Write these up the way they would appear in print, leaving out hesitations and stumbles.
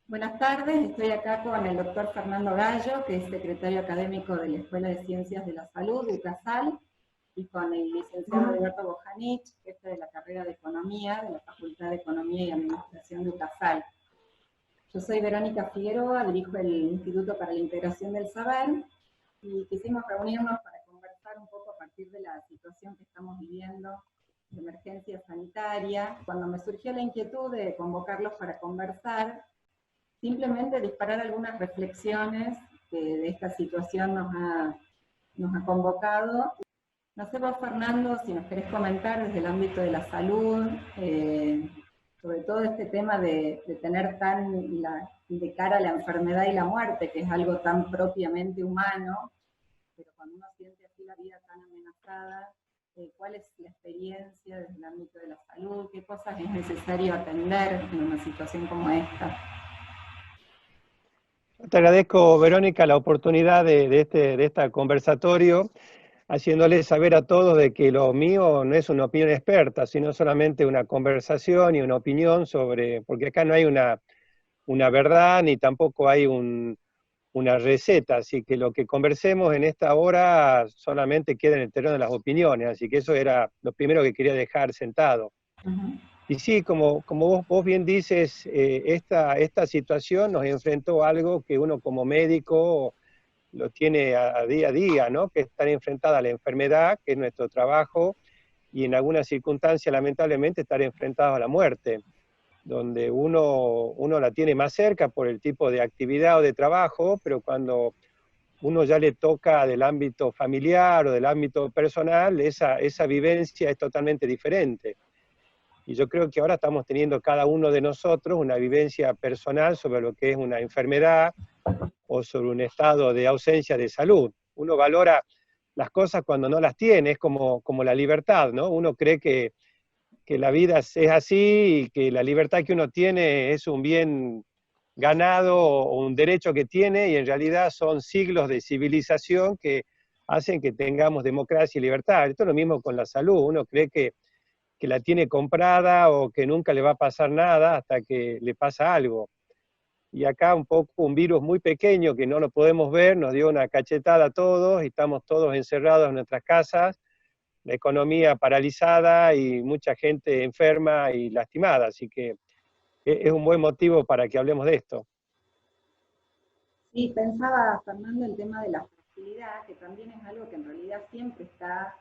Buenas tardes, estoy acá con el doctor Fernando Gallo, que es secretario académico de la Escuela de Ciencias de la Salud, UCASAL, y con el licenciado Alberto Bojanich, jefe de la carrera de Economía de la Facultad de Economía y Administración de UCASAL. Yo soy Verónica Figueroa, dirijo el Instituto para la Integración del Saber, y quisimos reunirnos para conversar un poco a partir de la situación que estamos viviendo de emergencia sanitaria. Cuando me surgió la inquietud de convocarlos para conversar, simplemente disparar algunas reflexiones que de esta situación nos ha convocado. No sé vos, Fernando, si nos querés comentar desde el ámbito de la salud, sobre todo este tema de tener de cara a la enfermedad y la muerte, que es algo tan propiamente humano, pero cuando uno siente así la vida tan amenazada, ¿cuál es la experiencia desde el ámbito de la salud? ¿Qué cosas es necesario atender en una situación como esta? Te agradezco, Verónica, la oportunidad de este conversatorio, haciéndole saber a todos de que lo mío no es una opinión experta, sino solamente una conversación y una opinión sobre, porque acá no hay una verdad ni tampoco hay una receta, así que lo que conversemos en esta hora solamente queda en el terreno de las opiniones, así que eso era lo primero que quería dejar sentado. Uh-huh. Y sí, como vos bien dices, esta situación nos enfrentó a algo que uno como médico lo tiene a día, ¿no? Que estar enfrentada a la enfermedad, que es nuestro trabajo, y en algunas circunstancias, lamentablemente, estar enfrentado a la muerte, donde uno la tiene más cerca por el tipo de actividad o de trabajo, pero cuando uno ya le toca del ámbito familiar o del ámbito personal, esa vivencia es totalmente diferente. Y yo creo que ahora estamos teniendo cada uno de nosotros una vivencia personal sobre lo que es una enfermedad o sobre un estado de ausencia de salud. Uno valora las cosas cuando no las tiene, es como la libertad, ¿no? Uno cree que la vida es así y que la libertad que uno tiene es un bien ganado o un derecho que tiene, y en realidad son siglos de civilización que hacen que tengamos democracia y libertad. Esto es lo mismo con la salud. Uno cree que la tiene comprada o que nunca le va a pasar nada hasta que le pasa algo. Y acá un poco un virus muy pequeño que no lo podemos ver, nos dio una cachetada a todos y estamos todos encerrados en nuestras casas, la economía paralizada y mucha gente enferma y lastimada, así que es un buen motivo para que hablemos de esto. Sí, pensaba, Fernando, el tema de la fragilidad, que también es algo que en realidad siempre está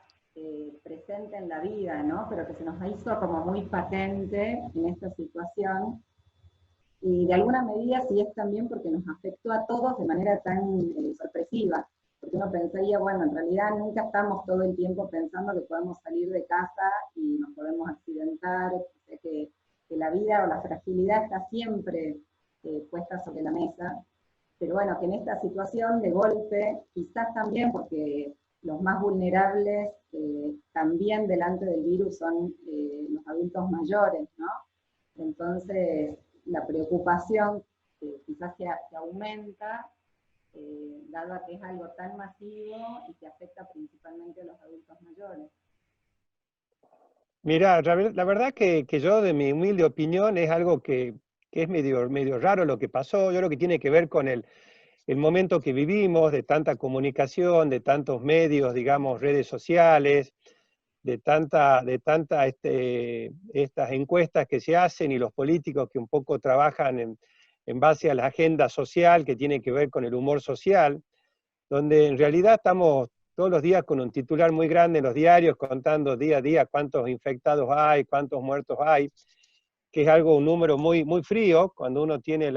presente en la vida, ¿no? Pero que se nos hizo como muy patente en esta situación. Y de alguna medida sí es también porque nos afectó a todos de manera tan sorpresiva. Porque uno pensaría, bueno, en realidad nunca estamos todo el tiempo pensando que podemos salir de casa y nos podemos accidentar, que la vida o la fragilidad está siempre puesta sobre la mesa. Pero bueno, que en esta situación de golpe, quizás también porque los más vulnerables también delante del virus son los adultos mayores, ¿no? Entonces, la preocupación quizás que aumenta, dado a que es algo tan masivo y que afecta principalmente a los adultos mayores. Mira, la verdad que yo, de mi humilde opinión, es algo que es medio raro lo que pasó. Yo creo que tiene que ver con el momento que vivimos, de tanta comunicación, de tantos medios, digamos, redes sociales, de tanta estas encuestas que se hacen y los políticos que un poco trabajan en base a la agenda social que tiene que ver con el humor social, donde en realidad estamos todos los días con un titular muy grande en los diarios contando día a día cuántos infectados hay, cuántos muertos hay, que es algo, un número muy frío. Cuando uno tiene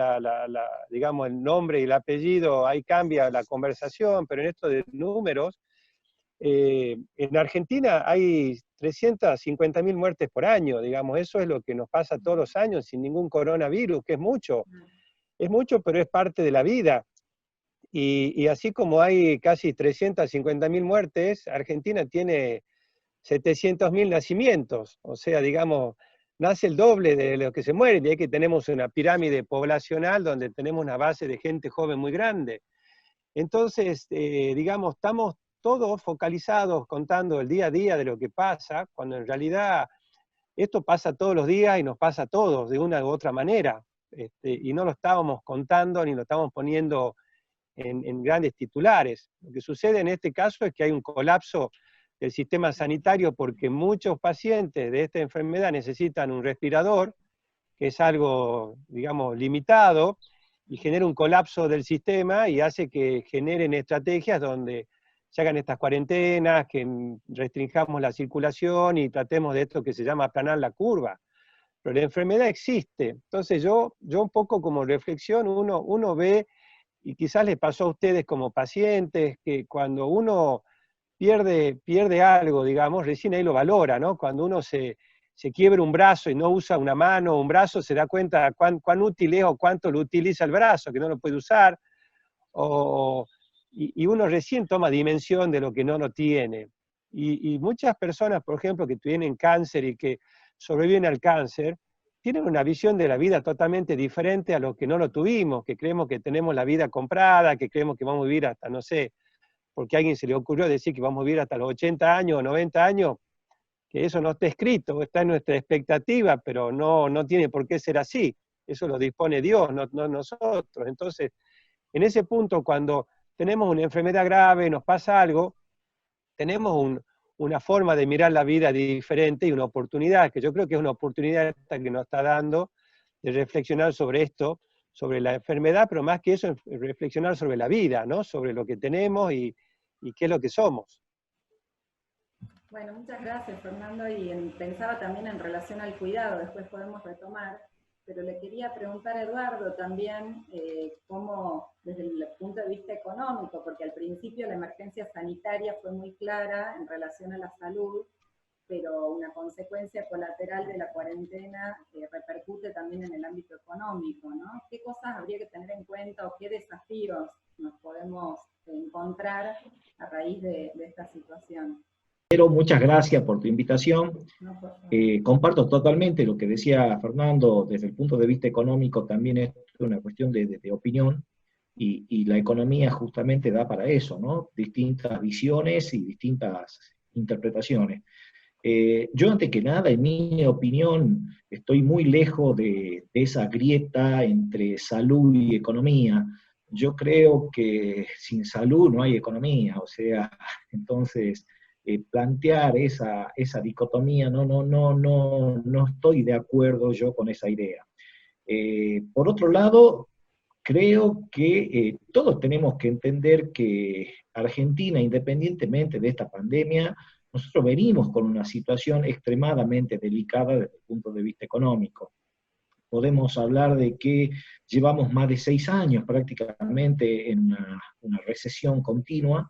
digamos, el nombre y el apellido, ahí cambia la conversación, pero en esto de números, en Argentina hay 350.000 muertes por año, digamos, eso es lo que nos pasa todos los años sin ningún coronavirus, que es mucho, pero es parte de la vida. Y así como hay casi 350.000 muertes, Argentina tiene 700.000 nacimientos, o sea, digamos, nace el doble de lo que se muere, y ahí que tenemos una pirámide poblacional donde tenemos una base de gente joven muy grande. Entonces, digamos, estamos todos focalizados contando el día a día de lo que pasa, cuando en realidad esto pasa todos los días y nos pasa a todos de una u otra manera. y no lo estábamos contando ni lo estábamos poniendo en grandes titulares. Lo que sucede en este caso es que hay un colapso del sistema sanitario porque muchos pacientes de esta enfermedad necesitan un respirador, que es algo, digamos, limitado, y genera un colapso del sistema y hace que generen estrategias donde se hagan estas cuarentenas, que restringamos la circulación y tratemos de esto que se llama aplanar la curva. Pero la enfermedad existe. Entonces yo un poco como reflexión, uno ve, y quizás les pasó a ustedes como pacientes, que cuando uno pierde algo, digamos, recién ahí lo valora, ¿no? Cuando uno se quiebra un brazo y no usa una mano o un brazo, se da cuenta cuán útil es o cuánto lo utiliza el brazo, que no lo puede usar, y uno recién toma dimensión de lo que no lo tiene. Y muchas personas, por ejemplo, que tienen cáncer y que sobreviven al cáncer, tienen una visión de la vida totalmente diferente a los que no lo tuvimos, que creemos que tenemos la vida comprada, que creemos que vamos a vivir hasta, no sé, porque a alguien se le ocurrió decir que vamos a vivir hasta los 80 años o 90 años, que eso no está escrito, está en nuestra expectativa, pero no tiene por qué ser así. Eso lo dispone Dios, no nosotros. Entonces, en ese punto, cuando tenemos una enfermedad grave, nos pasa algo, tenemos una forma de mirar la vida diferente y una oportunidad, que yo creo que es una oportunidad esta que nos está dando de reflexionar sobre esto, sobre la enfermedad, pero más que eso, reflexionar sobre la vida, ¿no? Sobre lo que tenemos y qué es lo que somos. Bueno, muchas gracias, Fernando, y pensaba también en relación al cuidado, después podemos retomar, pero le quería preguntar a Eduardo también cómo, desde el punto de vista económico, porque al principio la emergencia sanitaria fue muy clara en relación a la salud, pero una consecuencia colateral de la cuarentena repercute también en el ámbito económico, ¿no? ¿Qué cosas habría que tener en cuenta o qué desafíos nos podemos encontrar a raíz de esta situación? Pero muchas gracias por tu invitación. Comparto totalmente lo que decía Fernando, desde el punto de vista económico también es una cuestión de opinión, y la economía justamente da para eso, ¿no? Distintas visiones y distintas interpretaciones. Yo, antes que nada, en mi opinión, estoy muy lejos de esa grieta entre salud y economía. Yo creo que sin salud no hay economía, o sea, entonces plantear esa dicotomía, no estoy de acuerdo yo con esa idea. Por otro lado, creo que todos tenemos que entender que Argentina, independientemente de esta pandemia, nosotros venimos con una situación extremadamente delicada desde el punto de vista económico. Podemos hablar de que llevamos más de 6 años prácticamente en una recesión continua,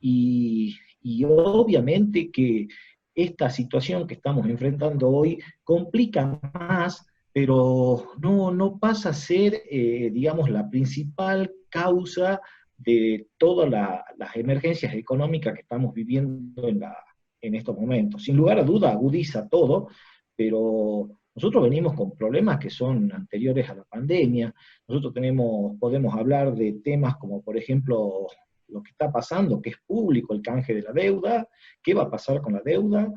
y obviamente que esta situación que estamos enfrentando hoy complica más, pero no pasa a ser, digamos, la principal causa de todas las emergencias económicas que estamos viviendo en estos momentos. Sin lugar a duda agudiza todo, pero nosotros venimos con problemas que son anteriores a la pandemia. Nosotros podemos hablar de temas como, por ejemplo, lo que está pasando, que es público, el canje de la deuda, qué va a pasar con la deuda.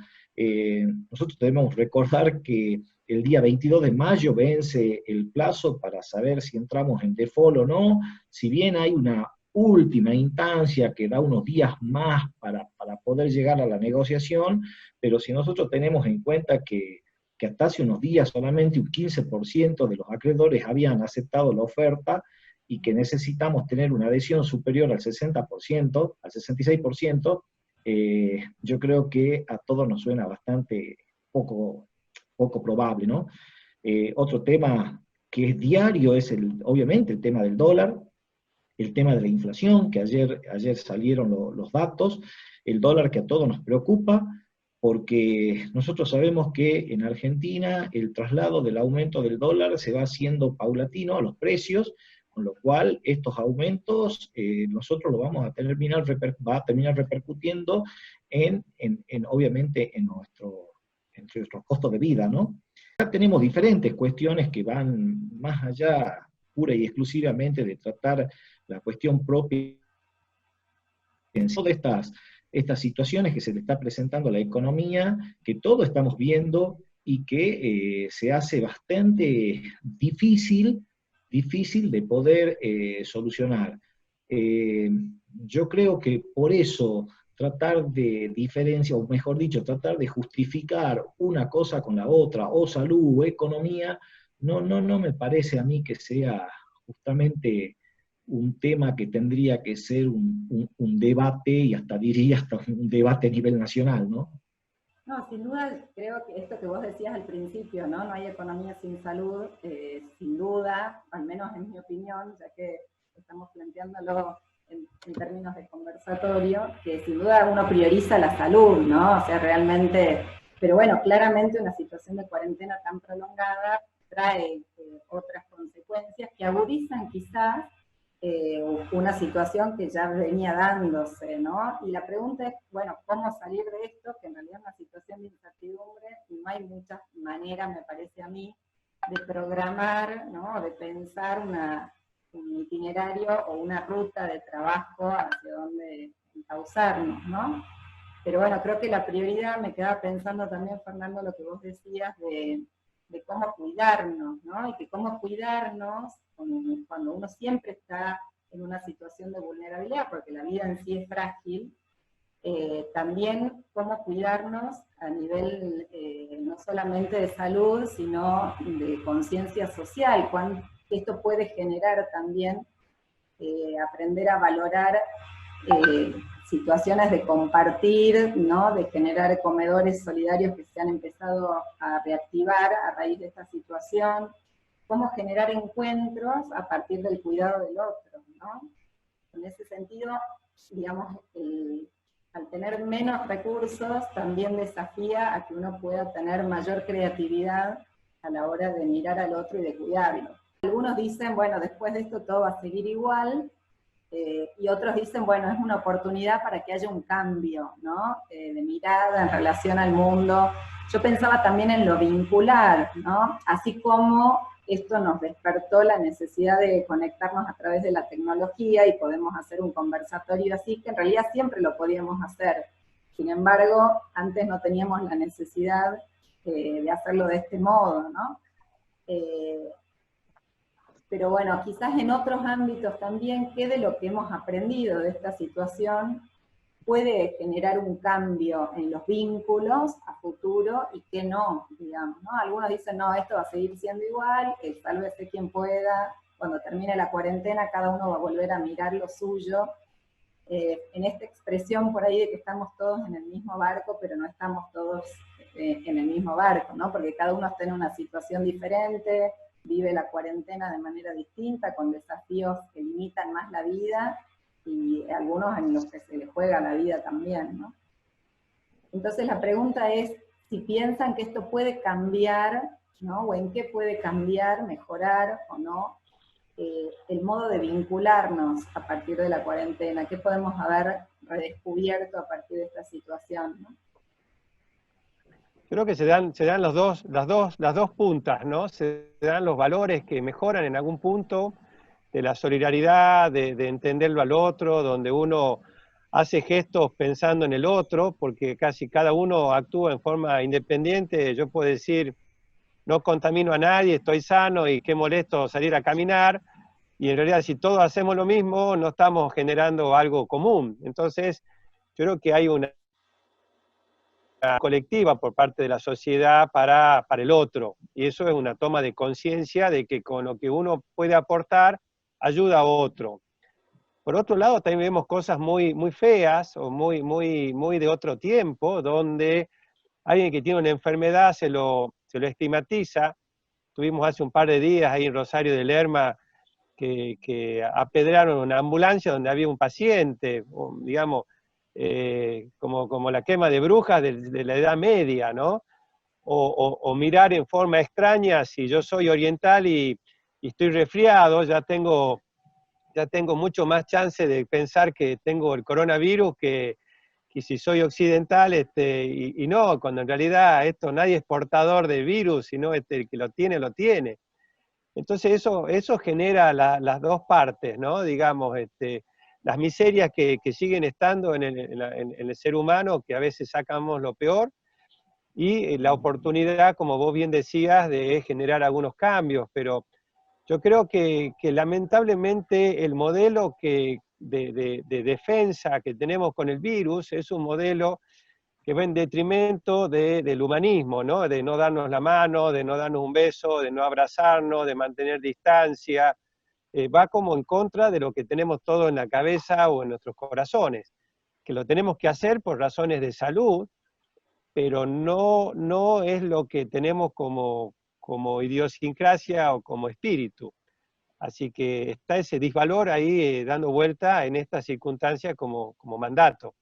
Nosotros debemos recordar que el día 22 de mayo vence el plazo para saber si entramos en default o no, si bien hay una última instancia que da unos días más para poder llegar a la negociación, pero si nosotros tenemos en cuenta que hasta hace unos días solamente un 15% de los acreedores habían aceptado la oferta, y que necesitamos tener una adhesión superior al 60%, al 66%, yo creo que a todos nos suena bastante poco probable, ¿no? Otro tema que es diario es obviamente el tema del dólar, el tema de la inflación, que ayer salieron los datos, el dólar que a todos nos preocupa, porque nosotros sabemos que en Argentina el traslado del aumento del dólar se va haciendo paulatino a los precios, con lo cual estos aumentos nosotros lo vamos a terminar repercutiendo obviamente en nuestros costos de vida, ¿no? Acá tenemos diferentes cuestiones que van más allá pura y exclusivamente de tratar la cuestión propia en todas estas situaciones que se le está presentando a la economía, que todos estamos viendo y que se hace bastante difícil de poder solucionar. Yo creo que por eso tratar de diferenciar, o mejor dicho, tratar de justificar una cosa con la otra, o salud, o economía, no me parece a mí que sea justamente un tema que tendría que ser un debate, y hasta diría hasta un debate a nivel nacional, ¿no? No, sin duda, creo que esto que vos decías al principio, ¿no? No hay economía sin salud, sin duda, al menos en mi opinión, ya que estamos planteándolo en términos de conversatorio, que sin duda uno prioriza la salud, ¿no? O sea, realmente, pero bueno, claramente una situación de cuarentena tan prolongada trae otras consecuencias que agudizan quizás una situación que ya venía dándose, ¿no? Y la pregunta es, bueno, ¿cómo salir de esto? Que en realidad es una situación de incertidumbre y no hay muchas maneras, me parece a mí, de programar, ¿no? De pensar un itinerario o una ruta de trabajo hacia donde encauzarnos, ¿no? Pero bueno, creo que la prioridad, me quedaba pensando también, Fernando, lo que vos decías de cómo cuidarnos, ¿no? Y que cómo cuidarnos cuando uno siempre está en una situación de vulnerabilidad, porque la vida en sí es frágil, también cómo cuidarnos a nivel no solamente de salud, sino de conciencia social, esto puede generar también aprender a valorar situaciones de compartir, ¿no? De generar comedores solidarios que se han empezado a reactivar a raíz de esta situación, cómo generar encuentros a partir del cuidado del otro, ¿no? En ese sentido, digamos, al tener menos recursos también desafía a que uno pueda tener mayor creatividad a la hora de mirar al otro y de cuidarlo. Algunos dicen, bueno, después de esto todo va a seguir igual, y otros dicen, bueno, es una oportunidad para que haya un cambio, ¿no? De mirada en relación al mundo. Yo pensaba también en lo vincular, ¿no? Así como esto nos despertó la necesidad de conectarnos a través de la tecnología y podemos hacer un conversatorio así, que en realidad siempre lo podíamos hacer. Sin embargo, antes no teníamos la necesidad de hacerlo de este modo, ¿no? Pero bueno, quizás en otros ámbitos también, ¿qué de lo que hemos aprendido de esta situación puede generar un cambio en los vínculos a futuro y qué no, digamos, ¿no? Algunos dicen, no, esto va a seguir siendo igual, que sálvese quien pueda, cuando termine la cuarentena cada uno va a volver a mirar lo suyo. En esta expresión por ahí de que estamos todos en el mismo barco, pero no estamos todos en el mismo barco, ¿no? Porque cada uno está en una situación diferente, vive la cuarentena de manera distinta, con desafíos que limitan más la vida, y algunos en los que se les juega la vida también, ¿no? Entonces la pregunta es si piensan que esto puede cambiar, ¿no? O en qué puede cambiar, mejorar o no, el modo de vincularnos a partir de la cuarentena, qué podemos haber redescubierto a partir de esta situación, ¿no? Creo que se dan las dos puntas, ¿no? Se dan los valores que mejoran en algún punto, de la solidaridad, de entenderlo al otro, donde uno hace gestos pensando en el otro, porque casi cada uno actúa en forma independiente. Yo puedo decir, no contamino a nadie, estoy sano y qué molesto salir a caminar, y en realidad si todos hacemos lo mismo, no estamos generando algo común. Entonces, yo creo que hay una colectiva por parte de la sociedad para el otro, y eso es una toma de conciencia de que con lo que uno puede aportar, ayuda a otro. Por otro lado, también vemos cosas muy, muy feas o muy de otro tiempo, donde alguien que tiene una enfermedad se lo estigmatiza. Tuvimos hace un par de días ahí en Rosario de Lerma que apedrearon una ambulancia donde había un paciente, digamos, como la quema de brujas de la Edad Media, ¿no? O mirar en forma extraña, si yo soy oriental y estoy resfriado, ya tengo mucho más chance de pensar que tengo el coronavirus que si soy occidental, y no, cuando en realidad nadie es portador del virus, sino el que lo tiene, lo tiene. Entonces eso genera las dos partes, ¿no? Digamos, las miserias que siguen estando en el ser humano, que a veces sacamos lo peor, y la oportunidad, como vos bien decías, de generar algunos cambios, pero yo creo que lamentablemente el modelo de defensa que tenemos con el virus es un modelo que va en detrimento del humanismo, ¿no? De no darnos la mano, de no darnos un beso, de no abrazarnos, de mantener distancia, va como en contra de lo que tenemos todo en la cabeza o en nuestros corazones, que lo tenemos que hacer por razones de salud, pero no es lo que tenemos como idiosincrasia o como espíritu. Así que está ese disvalor ahí dando vuelta en esta circunstancia como mandato.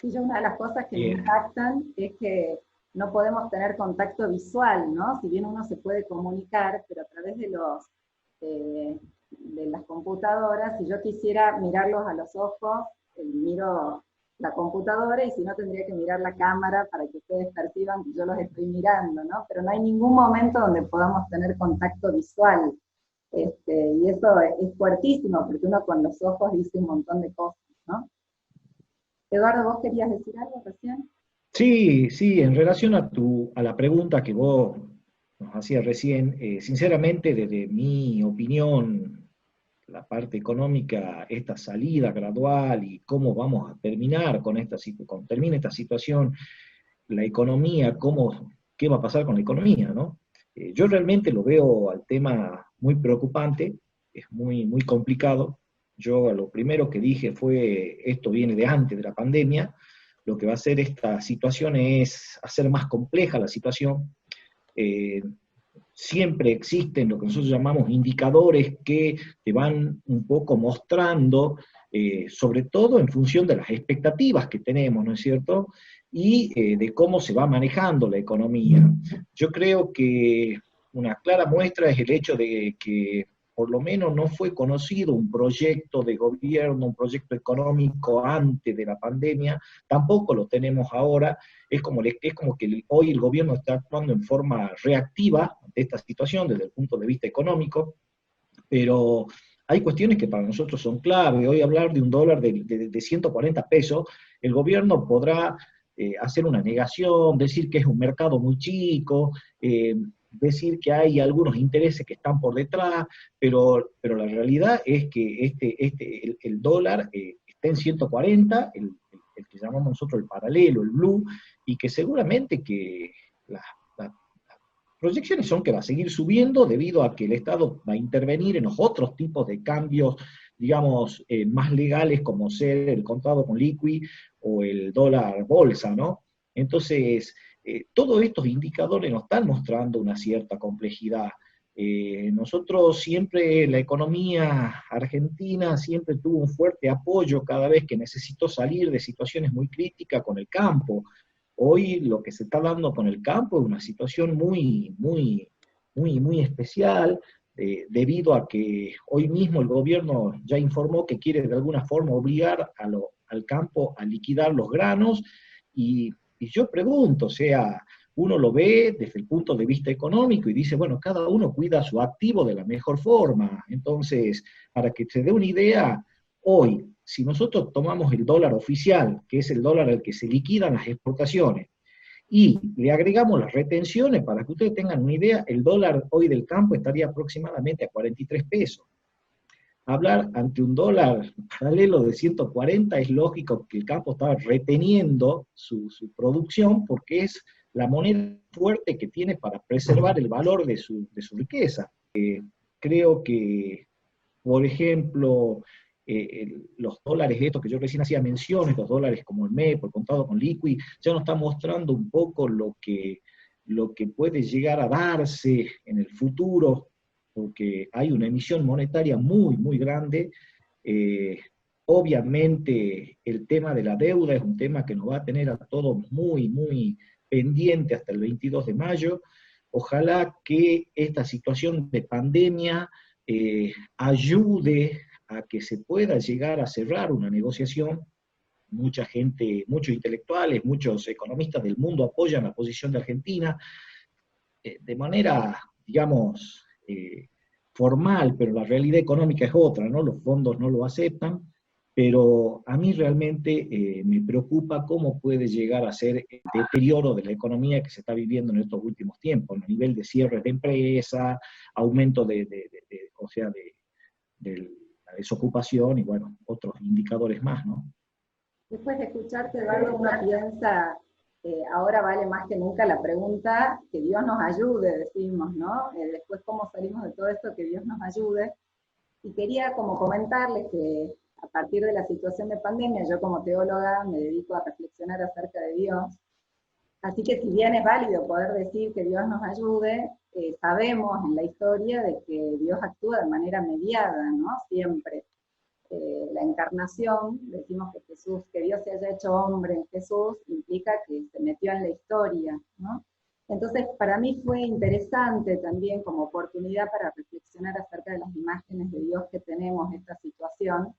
Sí, yo una de las cosas que me Bien. impactan es que no podemos tener contacto visual, ¿no? Si bien uno se puede comunicar, pero a través de las computadoras, si yo quisiera mirarlos a los ojos, miro la computadora, y si no tendría que mirar la cámara para que ustedes perciban que yo los estoy mirando, ¿no? Pero no hay ningún momento donde podamos tener contacto visual. Y eso es fuertísimo, porque uno con los ojos dice un montón de cosas, ¿no? Eduardo, ¿vos querías decir algo recién? Sí, sí, en relación a la pregunta que vos nos hacías recién, sinceramente, desde mi opinión, la parte económica, esta salida gradual y cómo vamos a terminar con cuando termine esta situación, la economía, qué va a pasar con la economía, ¿no? Yo realmente lo veo al tema muy preocupante, es muy, muy complicado. Yo lo primero que dije fue, esto viene de antes de la pandemia, lo que va a hacer esta situación es hacer más compleja la situación. Eh, Siempre existen lo que nosotros llamamos indicadores que te van un poco mostrando, sobre todo en función de las expectativas que tenemos, ¿no es cierto? Y de cómo se va manejando la economía. Yo creo que una clara muestra es el hecho de que por lo menos no fue conocido un proyecto de gobierno, un proyecto económico antes de la pandemia, tampoco lo tenemos ahora. Es como que hoy el gobierno está actuando en forma reactiva ante esta situación desde el punto de vista económico, pero hay cuestiones que para nosotros son clave. Hoy hablar de un dólar de 140 pesos, el gobierno podrá hacer una negación, decir que es un mercado muy chico, decir que hay algunos intereses que están por detrás, pero la realidad es que el dólar está en 140, el que llamamos nosotros el paralelo, el blue, y que seguramente que las proyecciones son que va a seguir subiendo debido a que el Estado va a intervenir en los otros tipos de cambios, digamos, más legales, como ser el contado con liqui o el dólar bolsa, ¿no? Entonces, todos estos indicadores nos están mostrando una cierta complejidad. Nosotros siempre, la economía argentina siempre tuvo un fuerte apoyo cada vez que necesitó salir de situaciones muy críticas con el campo. Hoy lo que se está dando con el campo es una situación muy, muy, muy, muy especial, debido a que hoy mismo el gobierno ya informó que quiere de alguna forma obligar al campo a liquidar los granos, y yo pregunto, o sea, uno lo ve desde el punto de vista económico y dice, bueno, cada uno cuida su activo de la mejor forma. Entonces, para que se dé una idea, hoy, si nosotros tomamos el dólar oficial, que es el dólar al que se liquidan las exportaciones, y le agregamos las retenciones, para que ustedes tengan una idea, el dólar hoy del campo estaría aproximadamente a 43 pesos. Hablar ante un dólar paralelo de 140 es lógico que el campo está reteniendo su producción, porque es la moneda fuerte que tiene para preservar el valor de su riqueza. Creo que, por ejemplo, los dólares estos que yo recién hacía mención, estos dólares como el MEP, por contado con liqui, ya nos está mostrando un poco lo que puede llegar a darse en el futuro, porque hay una emisión monetaria muy, muy grande. Obviamente el tema de la deuda es un tema que nos va a tener a todos muy, muy pendiente hasta el 22 de mayo. Ojalá que esta situación de pandemia ayude a que se pueda llegar a cerrar una negociación. Mucha gente, muchos intelectuales, muchos economistas del mundo apoyan la posición de Argentina de manera, digamos, formal, pero la realidad económica es otra, ¿no? Los fondos no lo aceptan. pero a mí realmente me preocupa cómo puede llegar a ser el deterioro de la economía que se está viviendo en estos últimos tiempos, a nivel de cierres de empresa, aumento o sea, de la desocupación y bueno, otros indicadores más, ¿no? Después de escucharte, Eduardo, uno piensa, ahora vale más que nunca la pregunta, que Dios nos ayude, decimos, ¿no? Después, ¿cómo salimos de todo esto? Que Dios nos ayude. Y quería como comentarles que a partir de la situación de pandemia, yo como teóloga me dedico a reflexionar acerca de Dios. Así que si bien es válido poder decir que Dios nos ayude, sabemos en la historia de que Dios actúa de manera mediada, ¿no? Siempre. La encarnación, decimos que Jesús, que Dios se haya hecho hombre en Jesús, implica que se metió en la historia, ¿no? Entonces, para mí fue interesante también como oportunidad para reflexionar acerca de las imágenes de Dios que tenemos en esta situación,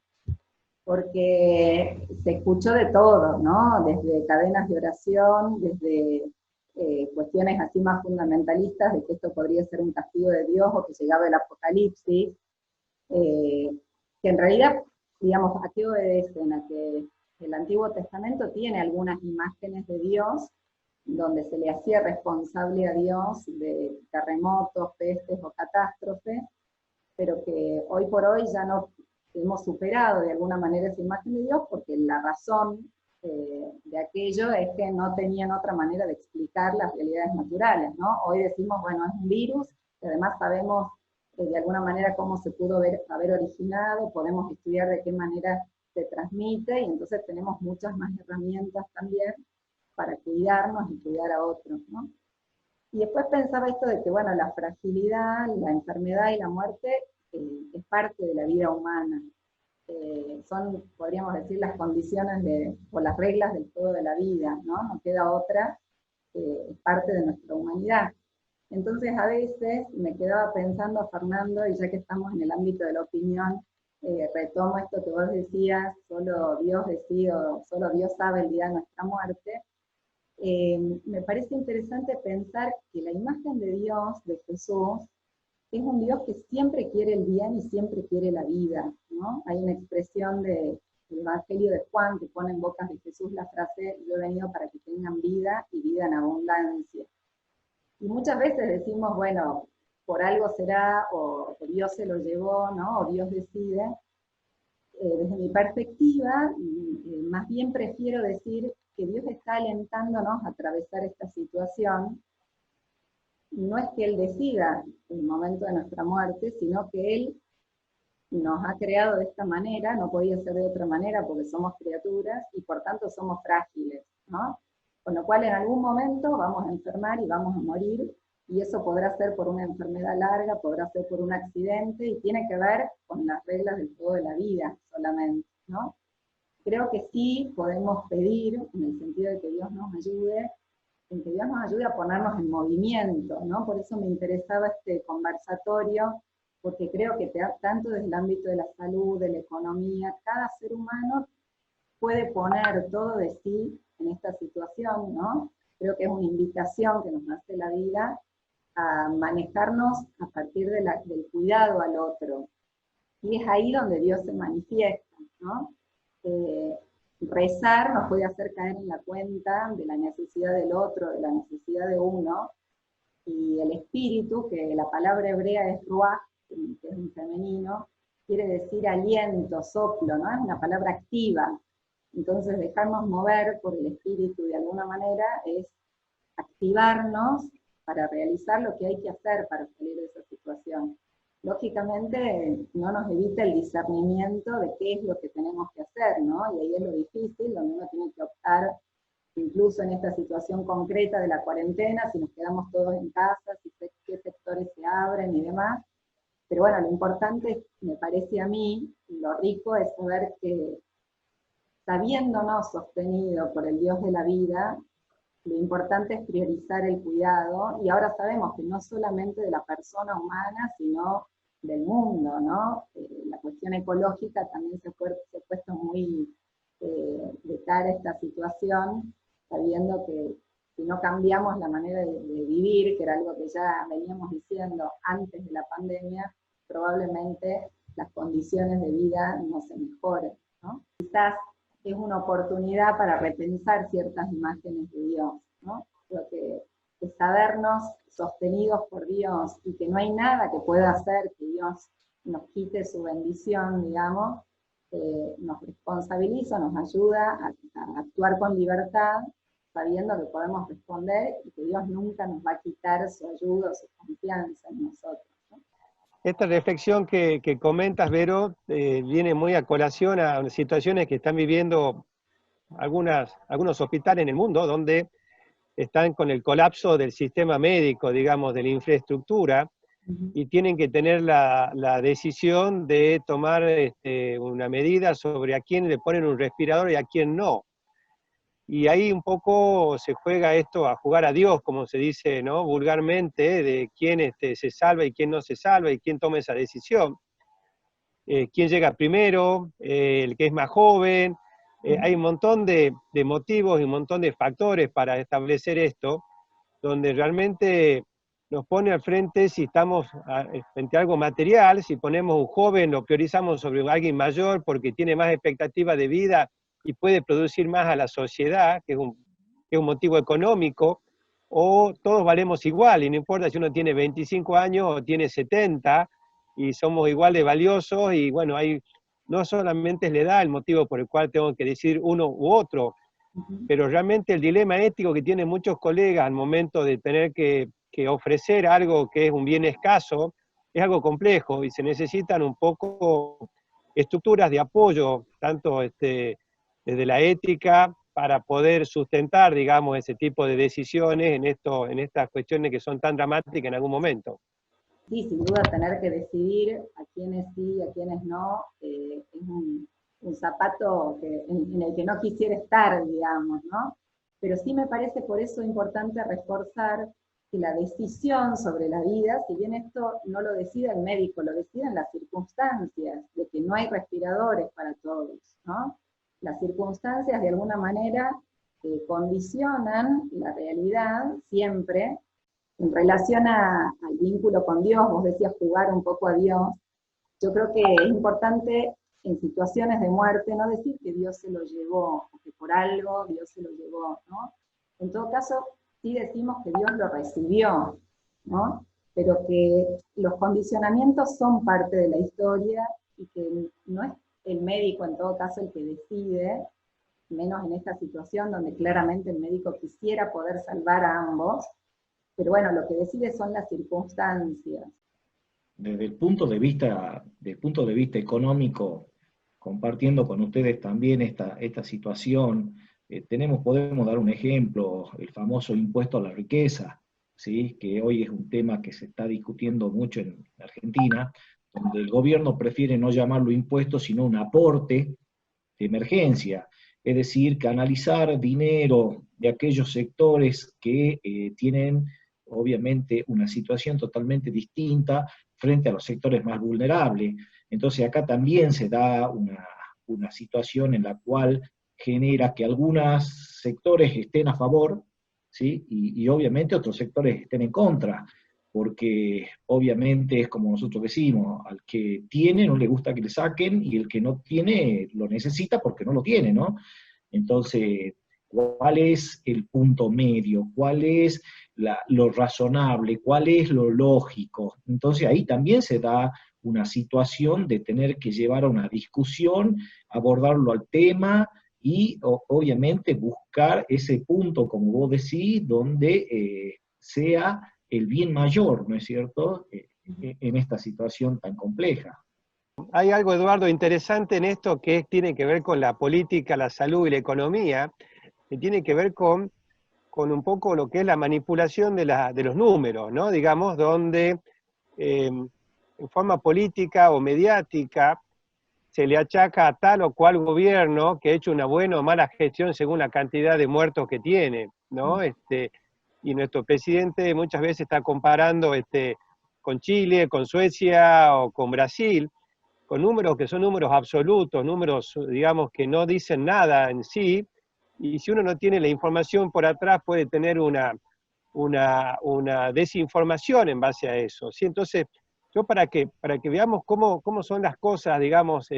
porque se escuchó de todo, ¿no? Desde cadenas de oración, desde cuestiones así más fundamentalistas, de que esto podría ser un castigo de Dios o que llegaba el apocalipsis, eh, que en realidad, digamos, ¿a qué obedecen? A que el Antiguo Testamento tiene algunas imágenes de Dios donde se le hacía responsable a Dios de terremotos, pestes o catástrofes, pero que hoy por hoy ya no hemos superado de alguna manera esa imagen de Dios porque la razón de aquello es que no tenían otra manera de explicar las realidades naturales, ¿no? Hoy decimos, bueno, es un virus, y además sabemos de alguna manera cómo se pudo haber originado, podemos estudiar de qué manera se transmite, y entonces tenemos muchas más herramientas también para cuidarnos y cuidar a otros, ¿no? Y después pensaba esto de que, bueno, la fragilidad, la enfermedad y la muerte es parte de la vida humana. Son, podríamos decir, las condiciones o las reglas del juego de la vida, ¿no? No queda otra, es parte de nuestra humanidad. Entonces, a veces me quedaba pensando, Fernando, y ya que estamos en el ámbito de la opinión, retomo esto que vos decías, solo Dios decide, solo Dios sabe el día de nuestra muerte. Me parece interesante pensar que la imagen de Dios, de Jesús, es un Dios que siempre quiere el bien y siempre quiere la vida, ¿no? Hay una expresión del Evangelio de Juan que pone en bocas de Jesús la frase, yo he venido para que tengan vida y vida en abundancia. Y muchas veces decimos, bueno, por algo será, o Dios se lo llevó, ¿no? O Dios decide. Desde mi perspectiva, más bien prefiero decir que Dios está alentándonos a atravesar esta situación. No es que Él decida el momento de nuestra muerte, sino que Él nos ha creado de esta manera, no podía ser de otra manera porque somos criaturas y por tanto somos frágiles, ¿no? Con lo cual en algún momento vamos a enfermar y vamos a morir, y eso podrá ser por una enfermedad larga, podrá ser por un accidente, y tiene que ver con las reglas del juego de la vida solamente, ¿no? Creo que sí podemos pedir, en el sentido de que Dios nos ayude, en que Dios nos ayude a ponernos en movimiento, ¿no? Por eso me interesaba este conversatorio, porque creo que tanto desde el ámbito de la salud, de la economía, cada ser humano puede poner todo de sí en esta situación, ¿no? Creo que es una invitación que nos hace la vida a manejarnos a partir del cuidado al otro. Y es ahí donde Dios se manifiesta, ¿no? Rezar nos puede hacer caer en la cuenta de la necesidad del otro, de la necesidad de uno, y el espíritu, que la palabra hebrea es ruach, que es un femenino, quiere decir aliento, soplo, ¿no? Es una palabra activa. Entonces dejarnos mover por el espíritu de alguna manera es activarnos para realizar lo que hay que hacer para salir de esa situación. Lógicamente no nos evita el discernimiento de qué es lo que tenemos que hacer, ¿no? Y ahí es lo difícil, donde uno tiene que optar, incluso en esta situación concreta de la cuarentena, si nos quedamos todos en casa, qué sectores se abren y demás. Pero bueno, lo importante, me parece a mí, lo rico es saber que, sabiéndonos sostenido por el Dios de la vida, lo importante es priorizar el cuidado, y ahora sabemos que no solamente de la persona humana, sino del mundo, ¿no? La cuestión ecológica también se ha puesto muy de cara a esta situación, sabiendo que si no cambiamos la manera de vivir, que era algo que ya veníamos diciendo antes de la pandemia, probablemente las condiciones de vida no se mejoren. ¿no? Quizás es una oportunidad para repensar ciertas imágenes de Dios, ¿no? Creo que sabernos sostenidos por Dios y que no hay nada que pueda hacer que Dios nos quite su bendición, digamos, nos responsabiliza, nos ayuda a actuar con libertad, sabiendo que podemos responder y que Dios nunca nos va a quitar su ayuda o su confianza en nosotros, ¿no? Esta reflexión que comentas, Vero, viene muy a colación a situaciones que están viviendo algunos hospitales en el mundo, donde están con el colapso del sistema médico, digamos, de la infraestructura, y tienen que tener la decisión de tomar una medida sobre a quién le ponen un respirador y a quién no. Y ahí un poco se juega esto a jugar a Dios, como se dice, ¿no?, vulgarmente, de quién se salva y quién no se salva y quién toma esa decisión. Quién llega primero, el que es más joven. Hay un montón de motivos y un montón de factores para establecer esto, donde realmente nos pone al frente si estamos frente a algo material, si ponemos un joven, lo priorizamos sobre alguien mayor porque tiene más expectativa de vida y puede producir más a la sociedad, que es un motivo económico, o todos valemos igual, y no importa si uno tiene 25 años o tiene 70, y somos igual de valiosos, y bueno, no solamente es la edad el motivo por el cual tengo que decidir uno u otro, pero realmente el dilema ético que tienen muchos colegas al momento de tener que ofrecer algo que es un bien escaso, es algo complejo, y se necesitan un poco estructuras de apoyo, tanto desde la ética, para poder sustentar, digamos, ese tipo de decisiones en estas cuestiones que son tan dramáticas en algún momento. Sí, sin duda tener que decidir a quiénes sí y a quiénes no, es un zapato en el que no quisiera estar, digamos, ¿no? Pero sí me parece por eso importante reforzar que la decisión sobre la vida, si bien esto no lo decide el médico, lo deciden las circunstancias, de que no hay respiradores para todos, ¿no? Las circunstancias de alguna manera condicionan la realidad siempre. En relación al vínculo con Dios, vos decías jugar un poco a Dios, yo creo que es importante en situaciones de muerte no decir que Dios se lo llevó, o que por algo Dios se lo llevó, ¿no? En todo caso, sí decimos que Dios lo recibió, ¿no? Pero que los condicionamientos son parte de la historia y que no es el médico en todo caso el que decide, menos en esta situación donde claramente el médico quisiera poder salvar a ambos, pero bueno, lo que decide son las circunstancias. Desde el punto de vista, económico, compartiendo con ustedes también esta situación, podemos dar un ejemplo, el famoso impuesto a la riqueza, ¿sí?, que hoy es un tema que se está discutiendo mucho en Argentina, donde el gobierno prefiere no llamarlo impuesto, sino un aporte de emergencia, es decir, canalizar dinero de aquellos sectores que tienen obviamente una situación totalmente distinta frente a los sectores más vulnerables. Entonces acá también se da una situación en la cual genera que algunos sectores estén a favor, ¿sí?, y obviamente otros sectores estén en contra, porque obviamente es como nosotros decimos, al que tiene no le gusta que le saquen, y el que no tiene lo necesita porque no lo tiene, ¿no? Entonces, ¿cuál es el punto medio? ¿Cuál es lo razonable? ¿Cuál es lo lógico? Entonces ahí también se da una situación de tener que llevar a una discusión, abordarlo al tema y obviamente buscar ese punto, como vos decís, donde sea el bien mayor, ¿no es cierto?, en esta situación tan compleja. Hay algo, Eduardo, interesante en esto que tiene que ver con la política, la salud y la economía, que tiene que ver con un poco lo que es la manipulación de los números, ¿no? Digamos, donde en forma política o mediática se le achaca a tal o cual gobierno que ha hecho una buena o mala gestión según la cantidad de muertos que tiene, ¿no? Y nuestro presidente muchas veces está comparando con Chile, con Suecia o con Brasil, con números que son números absolutos, números, digamos, que no dicen nada en sí, y si uno no tiene la información por atrás puede tener una desinformación en base a eso, ¿sí? Entonces, yo para que veamos cómo son las cosas, digamos,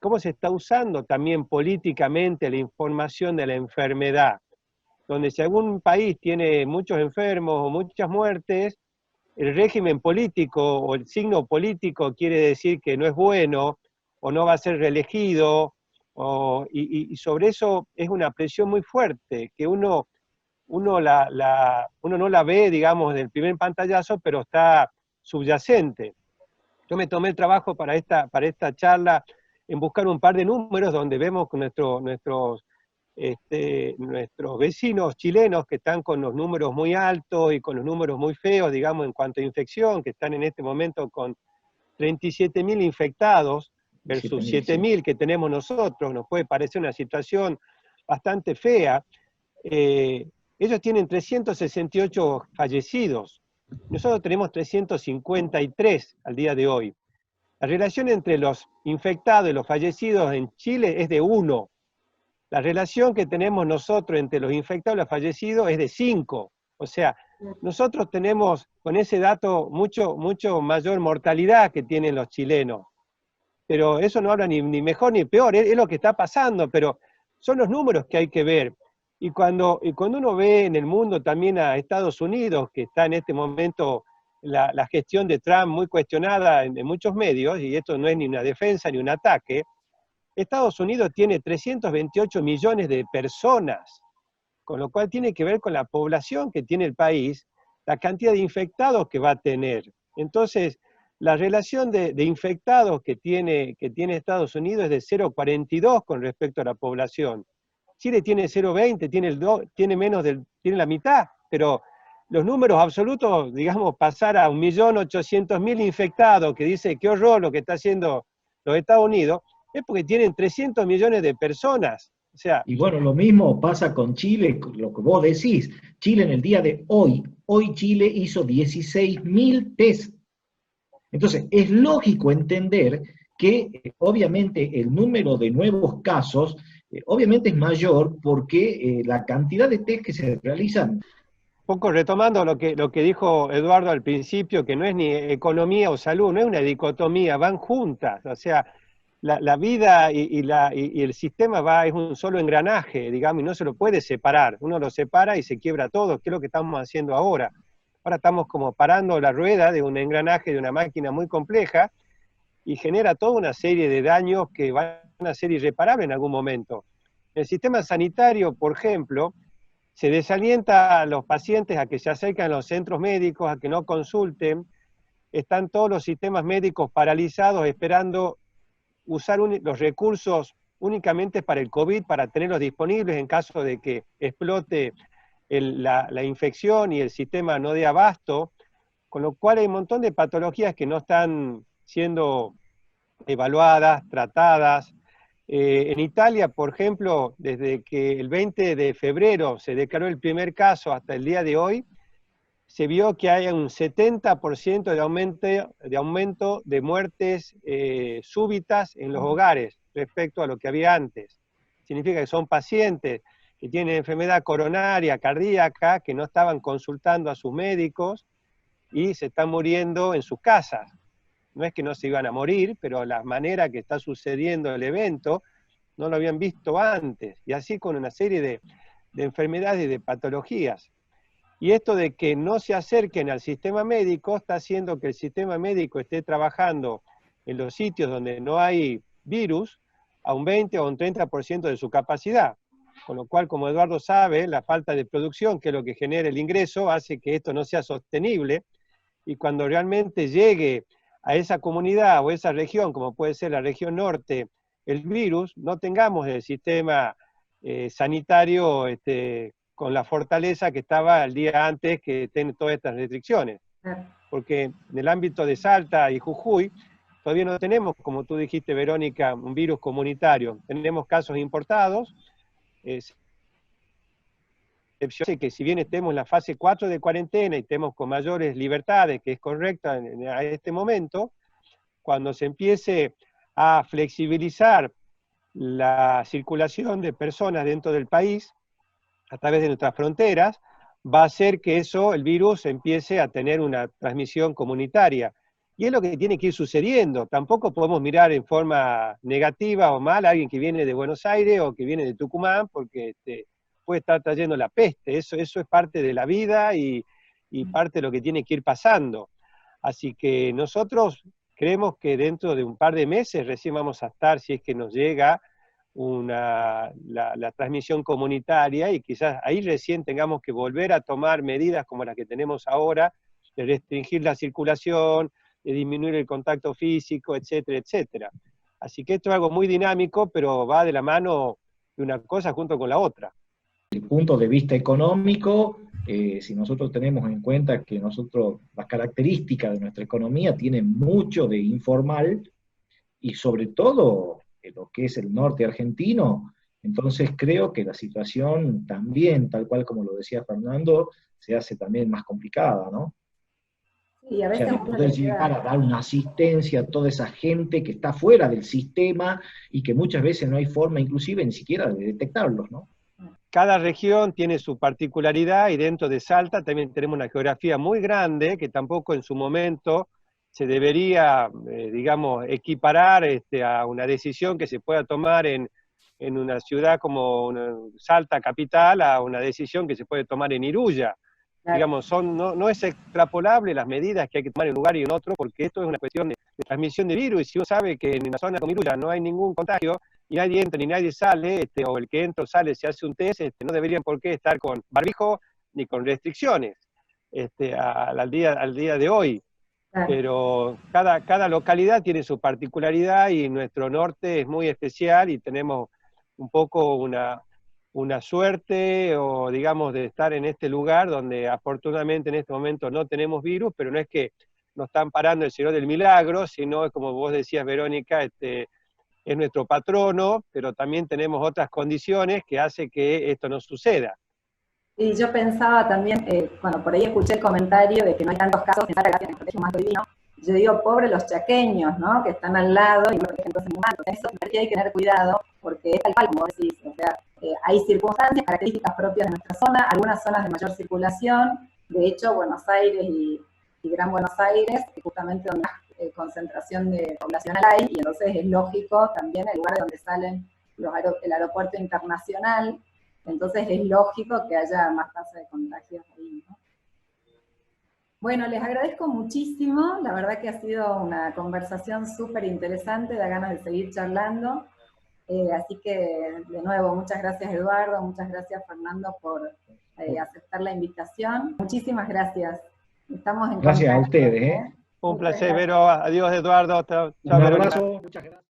cómo se está usando también políticamente la información de la enfermedad, donde si algún país tiene muchos enfermos o muchas muertes, el régimen político o el signo político quiere decir que no es bueno o no va a ser reelegido, y sobre eso es una presión muy fuerte, que uno no la ve, digamos, del primer pantallazo, pero está subyacente. Yo me tomé el trabajo para esta charla en buscar un par de números donde vemos que nuestros vecinos chilenos que están con los números muy altos y con los números muy feos, digamos, en cuanto a infección, que están en este momento con 37.000 infectados versus 7.000 que tenemos nosotros, nos puede parecer una situación bastante fea. Ellos tienen 368 fallecidos, nosotros tenemos 353 al día de hoy. La relación entre los infectados y los fallecidos en Chile es de 1. La relación que tenemos nosotros entre los infectados y los fallecidos es de 5. O sea, nosotros tenemos con ese dato mucho mayor mortalidad que tienen los chilenos. Pero eso no habla ni mejor ni peor, es lo que está pasando, pero son los números que hay que ver. Y cuando uno ve en el mundo también a Estados Unidos, que está en este momento la gestión de Trump muy cuestionada en muchos medios, y esto no es ni una defensa ni un ataque, Estados Unidos tiene 328 millones de personas, con lo cual tiene que ver con la población que tiene el país, la cantidad de infectados que va a tener. Entonces, la relación de infectados que tiene Estados Unidos es de 0,42 con respecto a la población. Chile tiene 0,20, tiene la mitad, pero los números absolutos, digamos, pasar a 1.800.000 infectados, que dice qué horror lo que está haciendo los Estados Unidos, es porque tienen 300 millones de personas. O sea, y bueno, lo mismo pasa con Chile, lo que vos decís. Chile en el día de hoy Chile hizo 16.000 test. Entonces, es lógico entender que obviamente el número de nuevos casos obviamente es mayor porque la cantidad de test que se realizan. Un poco retomando lo que dijo Eduardo al principio, que no es ni economía o salud, no es una dicotomía, van juntas. O sea, la vida y el sistema es un solo engranaje, digamos, y no se lo puede separar. Uno lo separa y se quiebra todo, que es lo que estamos haciendo ahora. Ahora estamos como parando la rueda de un engranaje de una máquina muy compleja y genera toda una serie de daños que van a ser irreparables en algún momento. El sistema sanitario, por ejemplo, se desalienta a los pacientes a que se acerquen a los centros médicos, a que no consulten. Están todos los sistemas médicos paralizados esperando usar los recursos únicamente para el COVID, para tenerlos disponibles en caso de que explote la infección y el sistema no dé abasto, con lo cual hay un montón de patologías que no están siendo evaluadas, tratadas. En Italia, por ejemplo, desde que el 20 de febrero se declaró el primer caso hasta el día de hoy, se vio que hay un 70% de aumento de muertes súbitas en los hogares respecto a lo que había antes. Significa que son pacientes que tienen enfermedad coronaria, cardíaca, que no estaban consultando a sus médicos y se están muriendo en sus casas. No es que no se iban a morir, pero la manera que está sucediendo el evento no lo habían visto antes, y así con una serie de enfermedades y de patologías. Y esto de que no se acerquen al sistema médico está haciendo que el sistema médico esté trabajando en los sitios donde no hay virus a un 20 o un 30% de su capacidad. Con lo cual, como Eduardo sabe, la falta de producción, que es lo que genera el ingreso, hace que esto no sea sostenible, y cuando realmente llegue a esa comunidad o esa región, como puede ser la región norte, el virus, no tengamos el sistema sanitario con la fortaleza que estaba el día antes que tiene todas estas restricciones. Porque en el ámbito de Salta y Jujuy, todavía no tenemos, como tú dijiste, Verónica, un virus comunitario. Tenemos casos importados, que si bien estemos en la fase 4 de cuarentena y estemos con mayores libertades, que es correcta a este momento, cuando se empiece a flexibilizar la circulación de personas dentro del país, a través de nuestras fronteras, va a hacer que el virus empiece a tener una transmisión comunitaria. Y es lo que tiene que ir sucediendo. Tampoco podemos mirar en forma negativa o mal a alguien que viene de Buenos Aires o que viene de Tucumán, porque puede estar trayendo la peste. Eso es parte de la vida y parte de lo que tiene que ir pasando. Así que nosotros creemos que dentro de un par de meses recién vamos a estar, si es que nos llega la transmisión comunitaria, y quizás ahí recién tengamos que volver a tomar medidas como las que tenemos ahora, de restringir la circulación, de disminuir el contacto físico, etcétera, etcétera. Así que esto es algo muy dinámico, pero va de la mano de una cosa junto con la otra. Desde el punto de vista económico, si nosotros tenemos en cuenta que las características de nuestra economía tienen mucho de informal, y sobre todo en lo que es el norte argentino, entonces creo que la situación también, tal cual como lo decía Fernando, se hace también más complicada, ¿no? Y a O sea, veces de uno poder le llegar queda... a dar una asistencia a toda esa gente que está fuera del sistema y que muchas veces no hay forma inclusive ni siquiera de detectarlos, ¿no? Cada región tiene su particularidad, y dentro de Salta también tenemos una geografía muy grande que tampoco en su momento se debería, digamos, equiparar a una decisión que se pueda tomar en una ciudad como Salta capital a una decisión que se puede tomar en Iruya. Claro. Digamos, no es extrapolable las medidas que hay que tomar en un lugar y en otro, porque esto es una cuestión de transmisión de virus, y si uno sabe que en una zona como Iruya no hay ningún contagio, y nadie entra ni nadie sale, o el que entra o sale se hace un test, no deberían por qué estar con barbijo ni con restricciones al día de hoy. Claro. Pero cada localidad tiene su particularidad, y nuestro norte es muy especial, y tenemos un poco una suerte, o digamos, de estar en este lugar donde afortunadamente en este momento no tenemos virus, pero no es que nos están parando el Señor del Milagro, sino, como vos decías, Verónica, es nuestro patrono, pero también tenemos otras condiciones que hacen que esto no suceda. Y yo pensaba también, bueno, por ahí escuché el comentario de que no hay tantos casos en Salta, que en el colegio más divino. Yo digo, pobre los chaqueños, ¿no? Que están al lado y no protegen entonces muy mal. Eso sí hay que tener cuidado, porque es tal cual, como decís, o sea, hay circunstancias, características propias de nuestra zona, algunas zonas de mayor circulación. De hecho, Buenos Aires y Gran Buenos Aires, justamente donde más concentración de poblacional hay, y entonces es lógico también el lugar de donde salen el aeropuerto internacional. Entonces es lógico que haya más tasa de contagios ahí, ¿no? Bueno, les agradezco muchísimo, la verdad que ha sido una conversación súper interesante, da ganas de seguir charlando, así que de nuevo, muchas gracias Eduardo, muchas gracias Fernando por aceptar la invitación, muchísimas gracias, estamos en Gracias contacto, a ustedes, ¿eh? Un Muchas placer, gracias. Vero. Adiós, Eduardo. Chao, Un Verónica. abrazo, muchas gracias.